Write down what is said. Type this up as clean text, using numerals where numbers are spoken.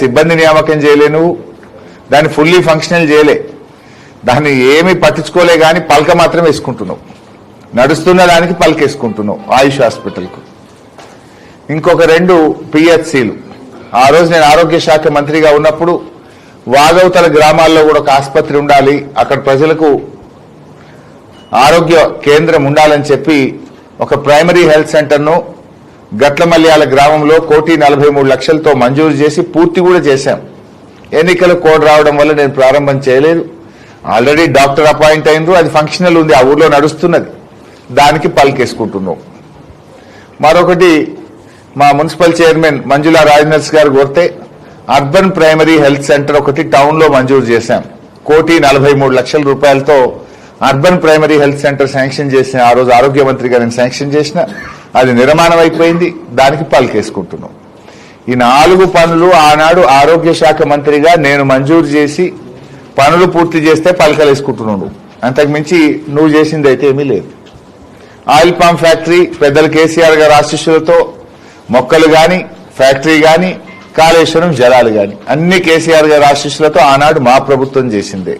సిబ్బంది నియామకం చేయలే, నువ్వు దాన్ని ఫుల్లీ ఫంక్షనల్ చేయలే, దాన్ని ఏమీ పట్టించుకోలే, కానీ పలక మాత్రం వేసుకుంటున్నావు, నడుస్తున్న దానికి పలకేసుకుంటున్నావు ఆయుష్ హాస్పిటల్కు. ఇంకొక 2 పిహెచ్సిలు. ఆ రోజు నేను ఆరోగ్య శాఖ మంత్రిగా ఉన్నప్పుడు వాగవతల గ్రామాల్లో కూడా ఒక ఆసుపత్రి ఉండాలి, అక్కడ ప్రజలకు ఆరోగ్య కేంద్రం ఉండాలని చెప్పి ఒక ప్రైమరీ హెల్త్ సెంటర్ను గట్లమల్యాల గ్రామంలో 1,43,00,000తో మంజూరు చేసి పూర్తి కూడా చేశాం. ఎన్నికల కోడ్ రావడం వల్ల నేను ప్రారంభం చేయలేదు. ఆల్రెడీ డాక్టర్ అపాయింట్ అయినరు, అది ఫంక్షనల్ ఉంది, ఆ ఊర్లో నడుస్తున్నది, దానికి పలికేసుకుంటున్నాం. మరొకటి మా మున్సిపల్ చైర్మన్ మంజులా రాజనర్స్ గారు కోరితే అర్బన్ ప్రైమరీ హెల్త్ సెంటర్ ఒకటి టౌన్లో మంజూరు చేశాం. 1,43,00,000 రూపాయలతో urban primary health centre sanction చేసిన, ఆ రోజు ఆరోగ్య మంత్రిగా నేను శాంక్షన్ చేసిన, అది నిర్మాణం అయిపోయింది, దానికి పలికేసుకుంటున్నాం. ఈ 4 పనులు ఆనాడు ఆరోగ్య శాఖ మంత్రిగా నేను మంజూరు చేసి పనులు పూర్తి చేస్తే పలకలేసుకుంటున్నాడు. అంతకుమించి నువ్వు చేసింది అయితే ఏమీ లేదు. ఆయిల్ పామ్ ఫ్యాక్టరీ పెద్దలు కేసీఆర్ గారి ఆశీస్సులతో మొక్కలు గాని, ఫ్యాక్టరీ గాని, కాళేశ్వరం జలాలు గాని అన్ని కేసీఆర్ గారి ఆశీస్సులతో ఆనాడు మా ప్రభుత్వం చేసిందే.